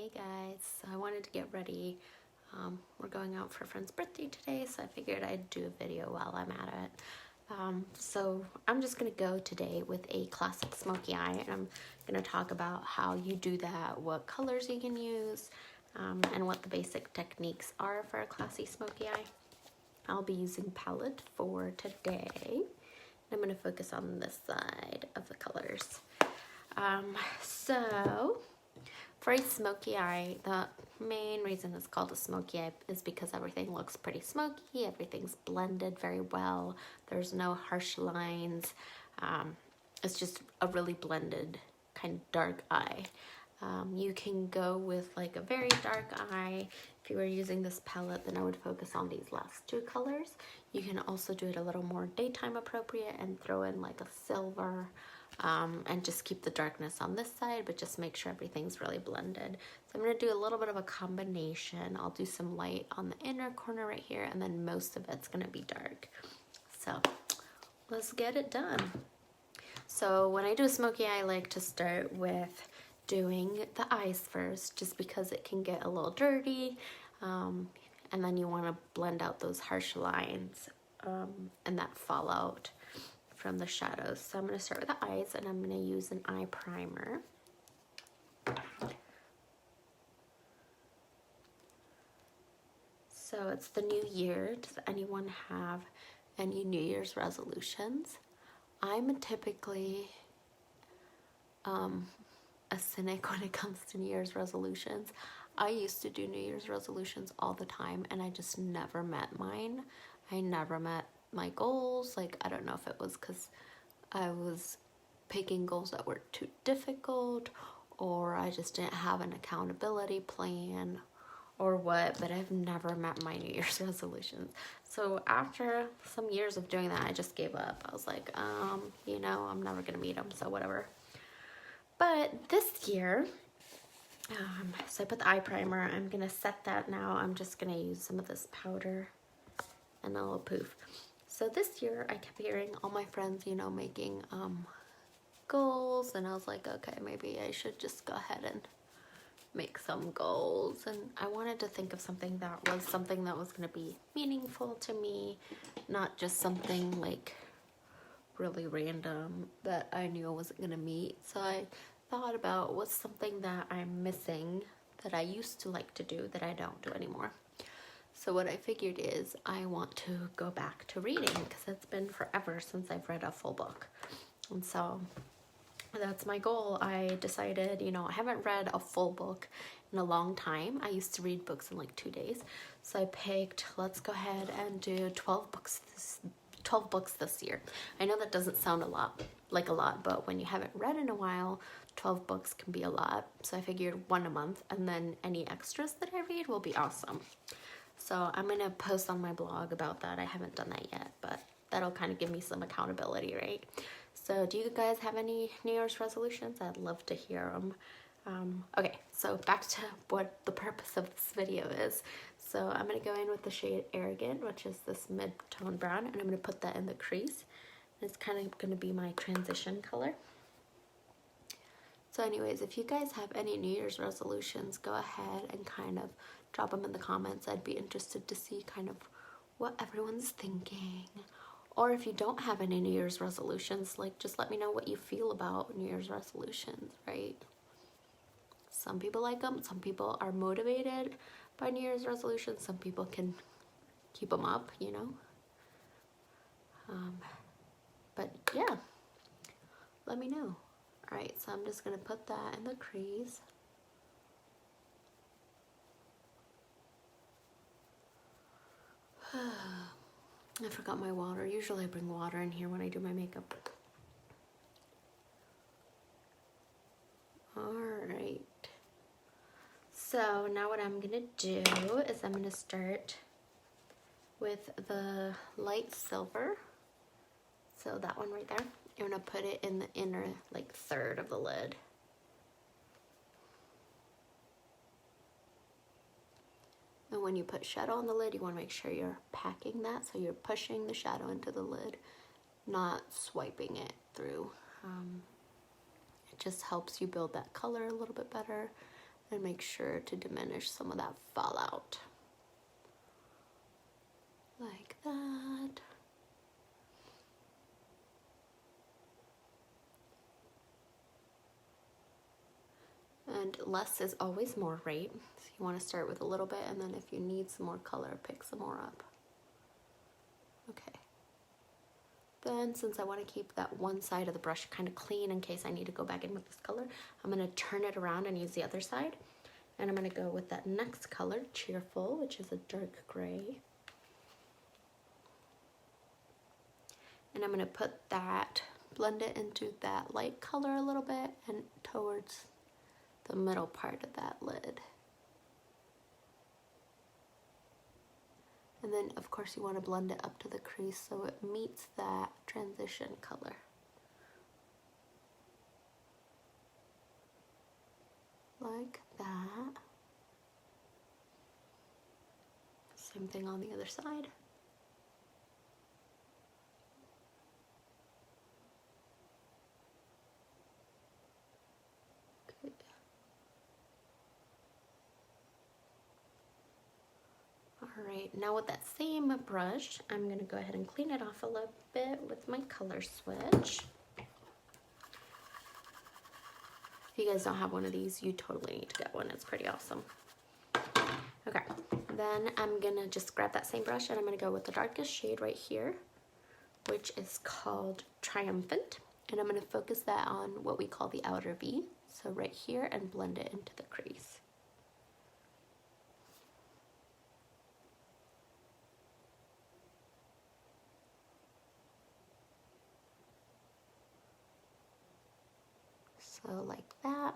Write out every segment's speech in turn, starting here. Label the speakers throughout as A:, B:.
A: Hey guys, so I wanted to get ready. We're going out for a friend's birthday today, so I figured I'd do a video while I'm at it. So I'm just gonna go today with a classic smoky eye, and I'm gonna talk about how you do that, what colors you can use, and what the basic techniques are for a classy smoky eye. I'll be using palette for today. I'm gonna focus on this side of the colors. So for a smoky eye, the main reason it's called a smoky eye is because everything looks pretty smoky, everything's blended very well, there's no harsh lines, it's just a really blended kind of dark eye. You can go with like a very dark eye. If you were using this palette, then I would focus on these last two colors. You can also do it a little more daytime appropriate and throw in like a silver, and just keep the darkness on this side, but just make sure everything's really blended. So I'm going to do a little bit of a combination. I'll do some light on the inner corner right here, and then most of it's going to be dark. So let's get it done. So when I do a smoky eye, I like to start with doing the eyes first, just because it can get a little dirty, and then you want to blend out those harsh lines and that fallout from the shadows. So I'm going to start with the eyes, and I'm going to use an eye primer. So it's the new year. Does anyone have any New Year's resolutions? I'm typically a cynic when it comes to New Year's resolutions. I used to do New Year's resolutions all the time, and I just never met mine. I never met my goals. Like, I don't know if it was because I was picking goals that were too difficult, or I just didn't have an accountability plan, or what, but I've never met my New Year's resolutions. So after some years of doing that, I just gave up. I was like, you know, I'm never gonna meet them, so whatever. But this year, so I put the eye primer. I'm gonna set that now. I'm just gonna use some of this powder and a little poof. So this year I kept hearing all my friends, you know, making goals, and I was like, okay, maybe I should just go ahead and make some goals. And I wanted to think of something that was going to be meaningful to me, not just something like really random that I knew I wasn't going to meet. So I thought about what's something that I'm missing that I used to like to do that I don't do anymore. So what I figured is I want to go back to reading, because it's been forever since I've read a full book. And so that's my goal. I decided, you know, I haven't read a full book in a long time. I used to read books in like 2 days. So I picked, let's go ahead and do 12 books this year. I know that doesn't sound a lot, but when you haven't read in a while, 12 books can be a lot. So I figured one a month, and then any extras that I read will be awesome. So I'm going to post on my blog about that. I haven't done that yet, but that'll kind of give me some accountability, right? So do you guys have any New Year's resolutions? I'd love to hear them. Okay, so back to what the purpose of this video is. So I'm going to go in with the shade Arrogant, which is this mid-tone brown, and I'm going to put that in the crease. It's kind of going to be my transition color. So anyways, if you guys have any New Year's resolutions, go ahead and kind of drop them in the comments. I'd be interested to see kind of what everyone's thinking. Or if you don't have any New Year's resolutions, like, just let me know what you feel about New Year's resolutions, right? Some people like them. Some people are motivated by New Year's resolutions. Some people can keep them up, you know? But yeah, let me know. All right, so I'm just going to put that in the crease. I forgot my water. Usually I bring water in here when I do my makeup. Alright. So now what I'm going to do is I'm going to start with the light silver. So that one right there. I'm going to put it in the inner, like, third of the lid. And when you put shadow on the lid, you want to make sure you're packing that, so you're pushing the shadow into the lid, not swiping it through. It just helps you build that color a little bit better. and make sure to diminish some of that fallout. Like that. And less is always more, right? So you want to start with a little bit, and then if you need some more color, pick some more up. Okay. Then, since I want to keep that one side of the brush kind of clean in case I need to go back in with this color, I'm going to turn it around and use the other side. And I'm going to go with that next color, Cheerful, which is a dark gray. And I'm going to put that, blend it into that light color a little bit and towards the middle part of that lid. And then of course you want to blend it up to the crease so it meets that transition color. Like that. Same thing on the other side. Okay. Alright, now with that same brush, I'm going to go ahead and clean it off a little bit with my color switch. If you guys don't have one of these, you totally need to get one. It's pretty awesome. Okay, then I'm going to just grab that same brush and I'm going to go with the darkest shade right here, which is called Triumphant. And I'm going to focus that on what we call the outer V. So right here, and blend it into the crease. So like that.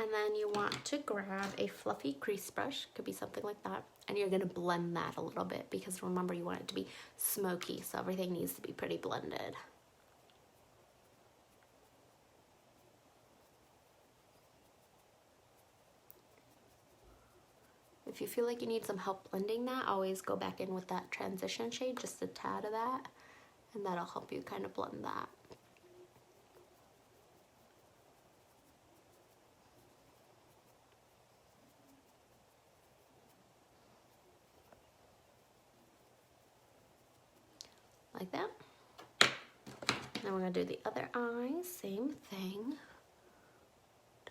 A: And then you want to grab a fluffy crease brush, could be something like that, and you're going to blend that a little bit because remember you want it to be smoky, so everything needs to be pretty blended. If you feel like you need some help blending that, always go back in with that transition shade, just a tad of that, and that'll help you kind of blend that. Like that. Now we're going to do the other eye, same thing.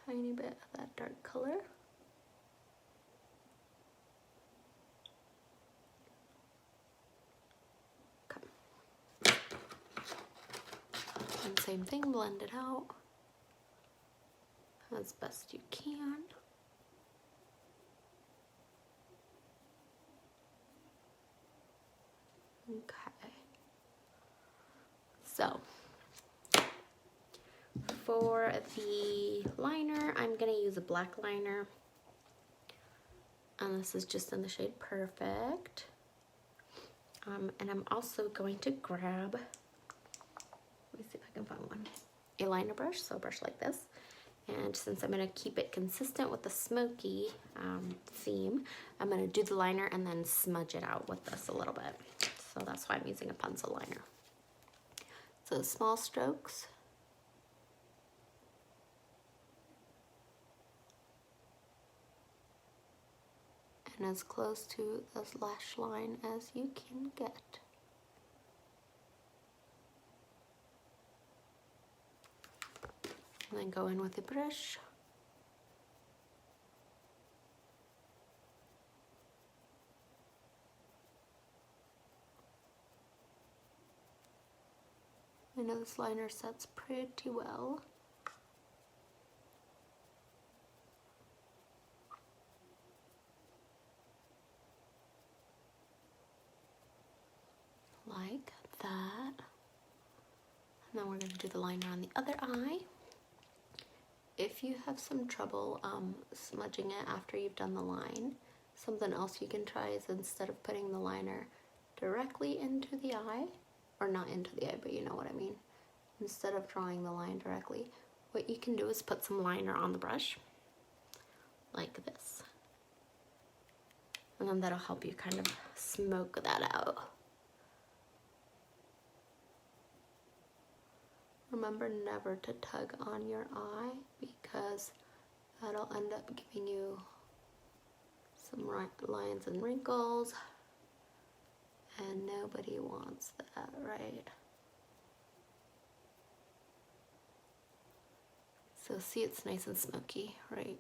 A: Tiny bit of that dark color. Okay. And same thing, blend it out as best you can. Okay. So, for the liner, I'm going to use a black liner. And this is just in the shade Perfect. And I'm also going to grab, let me see if I can find one, a liner brush, so a brush like this. And since I'm going to keep it consistent with the smoky theme, I'm going to do the liner and then smudge it out with this a little bit. So that's why I'm using a pencil liner. So small strokes. And as close to this lash line as you can get. And then go in with the brush. I know this liner sets pretty well. Like that. And then we're going to do the liner on the other eye. If you have some trouble smudging it after you've done the line, something else you can try is instead of putting the liner directly into the eye, or not into the eye, but you know what I mean. Instead of drawing the line directly, what you can do is put some liner on the brush, like this. And then that'll help you kind of smoke that out. Remember never to tug on your eye because That'll end up giving you some lines and wrinkles, and nobody wants that, right? So see, it's nice and smoky, right?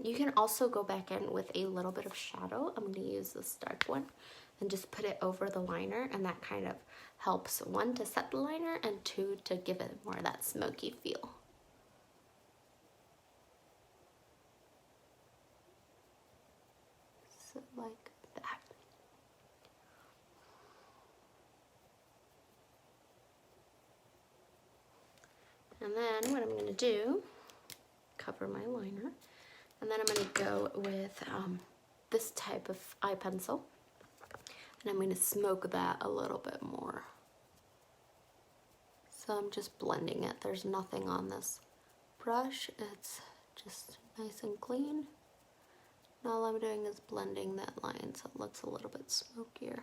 A: You can also go back in with a little bit of shadow. I'm going to use this dark one and just put it over the liner, and that kind of helps, one, to set the liner, and two, to give it more of that smoky feel. So like that. And then what I'm going to do, cover my liner, and then I'm going to go with this type of eye pencil, and I'm going to smoke that a little bit more. So I'm just blending it. There's nothing on this brush. It's just nice and clean. And all I'm doing is blending that line so it looks a little bit smokier.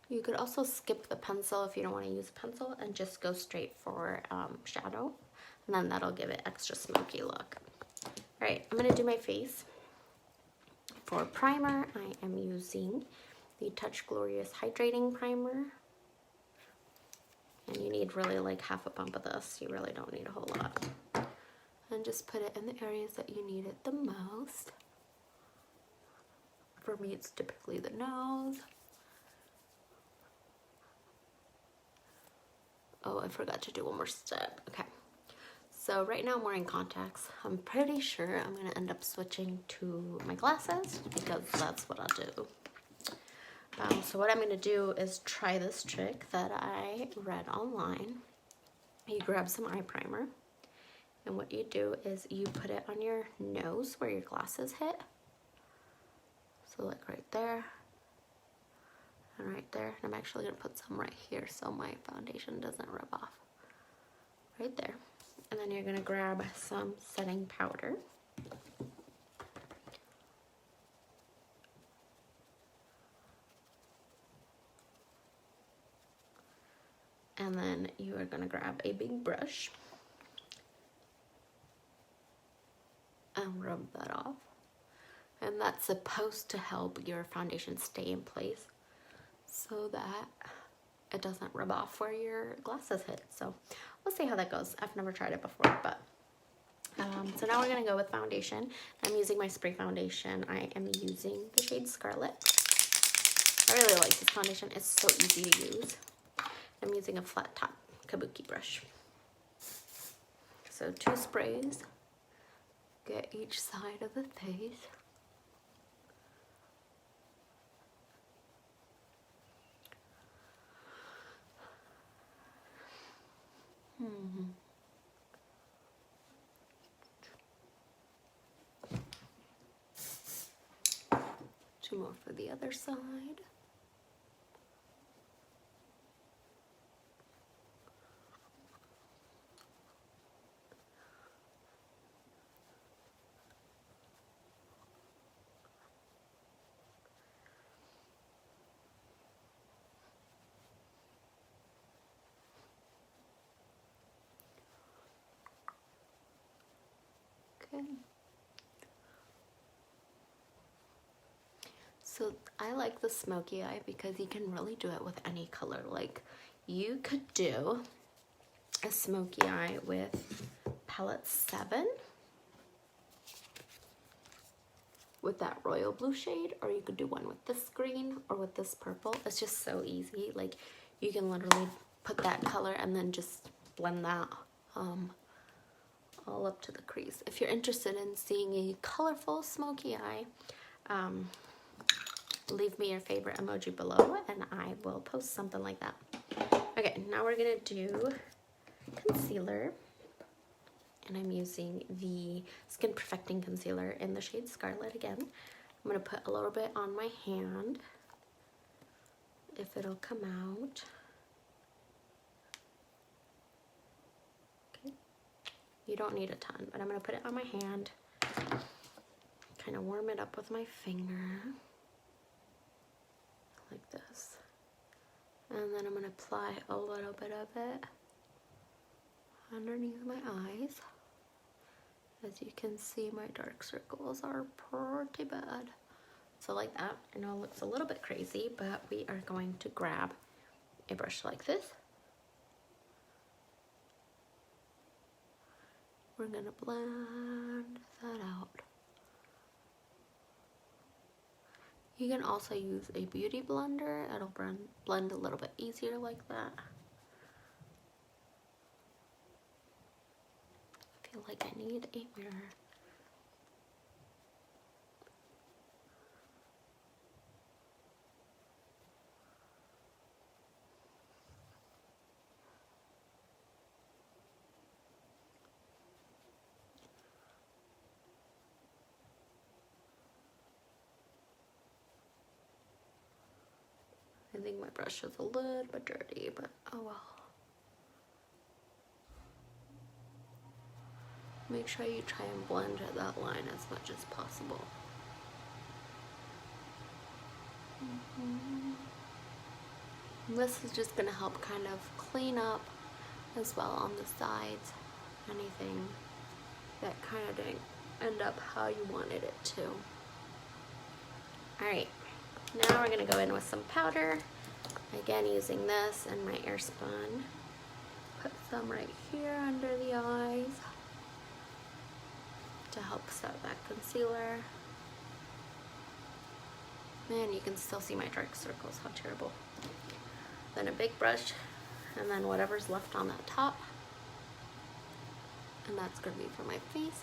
A: You could also skip the pencil if you don't want to use a pencil and just go straight for shadow, and then that'll give it extra smoky look. All right, I'm gonna do my face. For primer, I am using the Touch Glorious Hydrating Primer. And you need really like half a pump of this. You really don't need a whole lot. And just put it in the areas that you need it the most. For me, it's typically the nose. Oh, I forgot to do one more step. Okay. So right now I'm wearing contacts. I'm pretty sure I'm gonna end up switching to my glasses because that's what I'll do. So what I'm gonna do is try this trick that I read online. You grab some eye primer, and what you do is you put it on your nose where your glasses hit. So like right there, and right there. And I'm actually gonna put some right here so my foundation doesn't rub off. Right there. And then you're gonna grab some setting powder. And then you are gonna grab a big brush and rub that off. And that's supposed to help your foundation stay in place so that it doesn't rub off where your glasses hit. So we'll see how that goes. I've never tried it before, but so now we're gonna go with foundation. I'm using my spray foundation. I am using the shade Scarlet. I really like this foundation. It's so easy to use. I'm using a flat top kabuki brush. So 2 sprays, get each side of the face. Two more for the other side. Okay. So I like the smoky eye because you can really do it with any color. Like you could do a smoky eye with palette 7 with that royal blue shade, or you could do one with this green or with this purple. It's just so easy. Like you can literally put that color and then just blend that all up to the crease. If you're interested in seeing a colorful smoky eye, leave me your favorite emoji below and I will post something like that. Okay, now we're gonna do concealer, and I'm using the Skin Perfecting Concealer in the shade Scarlet again. I'm gonna put a little bit on my hand, if it'll come out. Okay, you don't need a ton, but I'm gonna put it on my hand, kind of warm it up with my finger, like this. And then I'm going to apply a little bit of it underneath my eyes. As you can see, my dark circles are pretty bad. So like that. I know it looks a little bit crazy, but we are going to grab a brush like this. We're going to blend that out. You can also use a beauty blender. It'll blend a little bit easier like that. I feel like I need a mirror. I think my brush is a little bit dirty, but oh well. Make sure you try and blend that line as much as possible. This is just going to help kind of clean up as well on the sides, anything that kind of didn't end up how you wanted it to. Alright, now we're going to go in with some powder. Again, using this and my Airspun. Put some right here under the eyes to help set that concealer. Man, you can still see my dark circles, how terrible. Then a big brush, and then whatever's left on that top. And that's going to be for my face.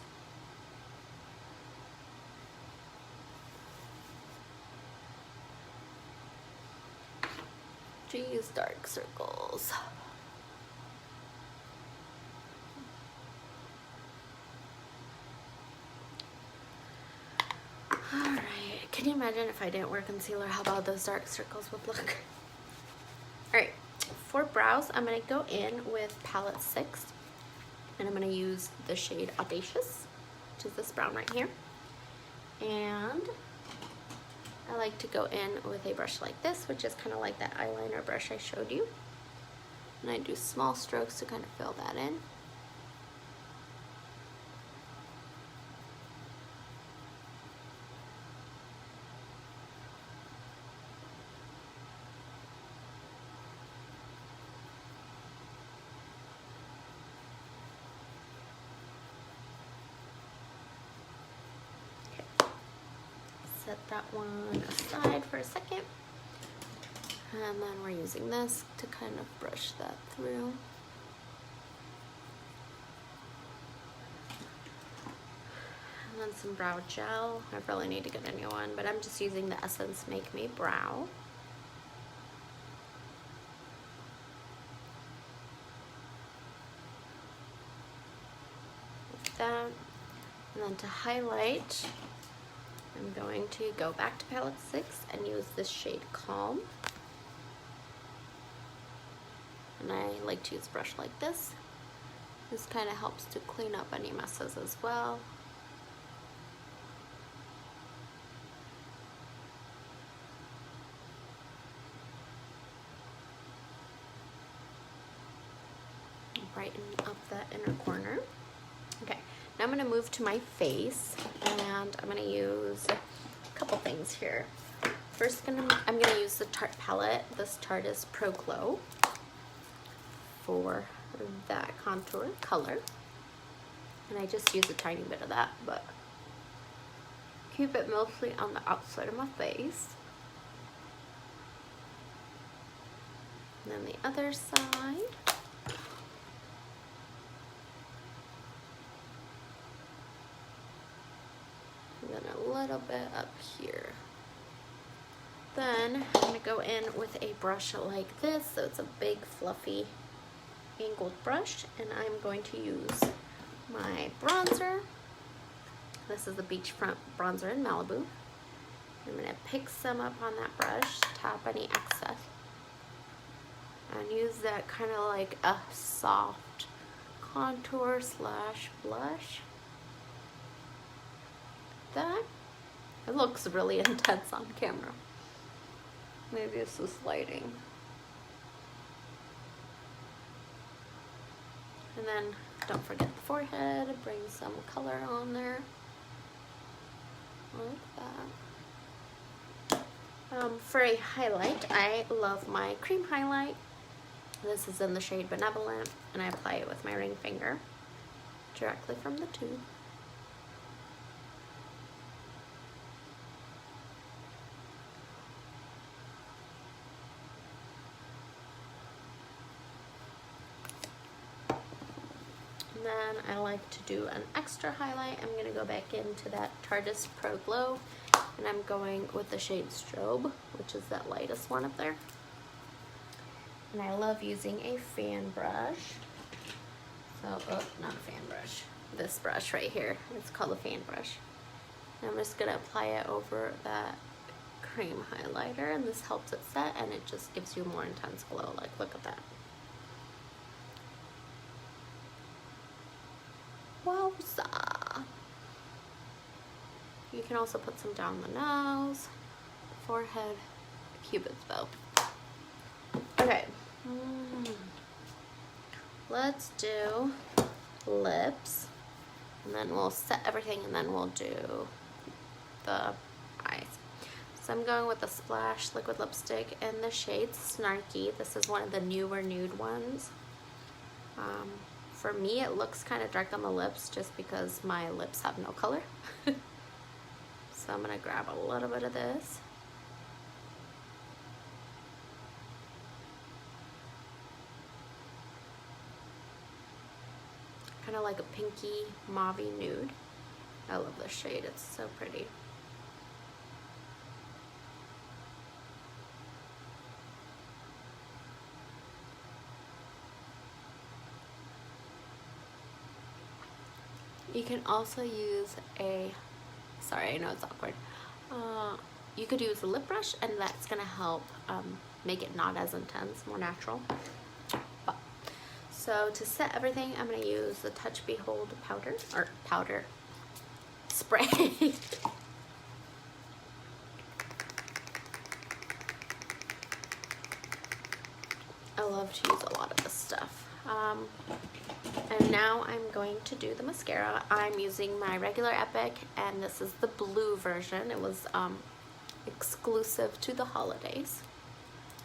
A: Geez, dark circles. Alright, can you imagine if I didn't wear concealer, how bad those dark circles would look? Alright, for brows, I'm going to go in with palette 6. And I'm going to use the shade Audacious, which is this brown right here. And I like to go in with a brush like this, which is kind of like that eyeliner brush I showed you. And I do small strokes to kind of fill that in. Set that one aside for a second, and then we're using this to kind of brush that through. And then some brow gel. I really need to get a new one, but I'm just using the Essence Make Me Brow. Like that. And then to highlight, I'm going to go back to palette 6 and use this shade Calm. And I like to use a brush like this. This kind of helps to clean up any messes as well. Brighten up that inner corner. Okay. Now I'm going to move to my face, and I'm going to use a couple things here. First, I'm going to use the Tarte palette. This Tarte is Pro Glow for that contour color. And I just use a tiny bit of that, but keep it mostly on the outside of my face. And then the other side. And then a little bit up here. Then I'm going to go in with a brush like this. So it's a big fluffy angled brush, and I'm going to use my bronzer. This is the Beachfront bronzer in Malibu. I'm going to pick some up on that brush, tap any excess, and use that kind of like a soft contour slash blush. That it looks really intense on camera. Maybe it's this lighting. And then don't forget the forehead, bring some color on there, like that. For a highlight, I love my cream highlight. This is in the shade Benevolent, and I apply it with my ring finger directly from the tube. And then I like to do an extra highlight. I'm going to go back into that Tarte Pro Glow, and I'm going with the shade Strobe, which is that lightest one up there. And I love using a fan brush. So, oh, not a fan brush. This brush right here. It's called a fan brush. And I'm just going to apply it over that cream highlighter, and this helps it set, and it just gives you a more intense glow. Like, look at that. Wowza! You can also put some down the nose, forehead, Cupid's bow. Okay. Let's do lips, and then we'll set everything, and then we'll do the eyes. So I'm going with the Splash liquid lipstick in the shade Snarky. This is one of the newer nude ones. For me, it looks kind of dark on the lips just because my lips have no color. So I'm gonna grab a little bit of this. Kind of like a pinky mauve-y nude. I love this shade, it's so pretty. You can also use a, sorry, I know it's awkward. You could use a lip brush, and that's gonna help make it not as intense, more natural. So to set everything, I'm gonna use the Touch Behold powder spray. I love to use a lot of this stuff. And now I'm going to do the mascara. I'm using my regular Epic, and this is the blue version. It was exclusive to the holidays.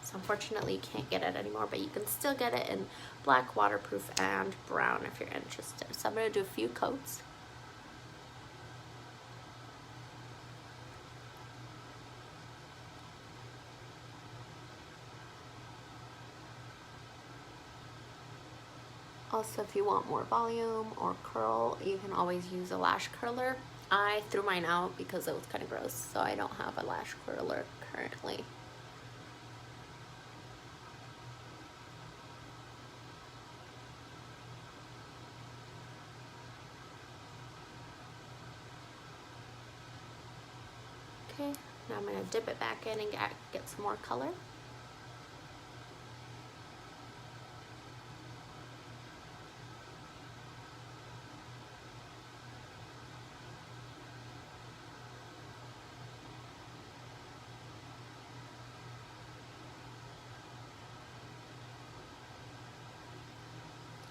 A: So unfortunately you can't get it anymore, but you can still get it in black, waterproof, and brown if you're interested. So I'm going to do a few coats. Also, if you want more volume or curl, you can always use a lash curler. I threw mine out because it was kind of gross, so I don't have a lash curler currently. Okay, now I'm going to dip it back in and get some more color.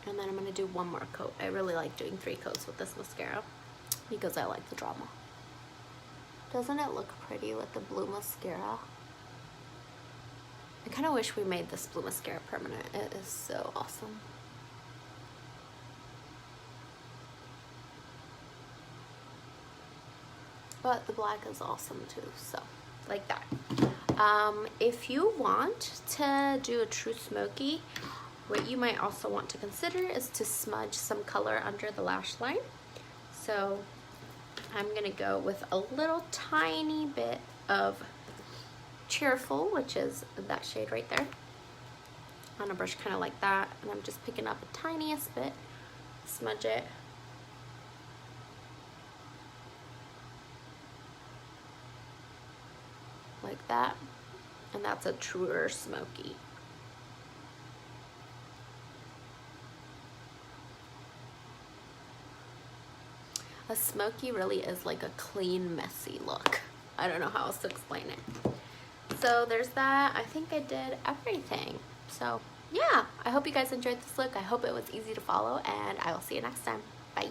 A: And then I'm going to do one more coat. I really like doing 3 coats with this mascara because I like the drama. Doesn't it look pretty with the blue mascara? I kind of wish we made this blue mascara permanent. It is so awesome. But the black is awesome too, so like that. If you want to do a true smoky, what you might also want to consider is to smudge some color under the lash line. So I'm gonna go with a little tiny bit of Cheerful, which is that shade right there, on a brush kind of like that, and I'm just picking up the tiniest bit, smudge it. Like that, and that's a truer smoky. A smoky really is like a clean, messy look. I don't know how else to explain it. So there's that. I think I did everything. So yeah, I hope you guys enjoyed this look. I hope it was easy to follow, and I will see you next time. Bye.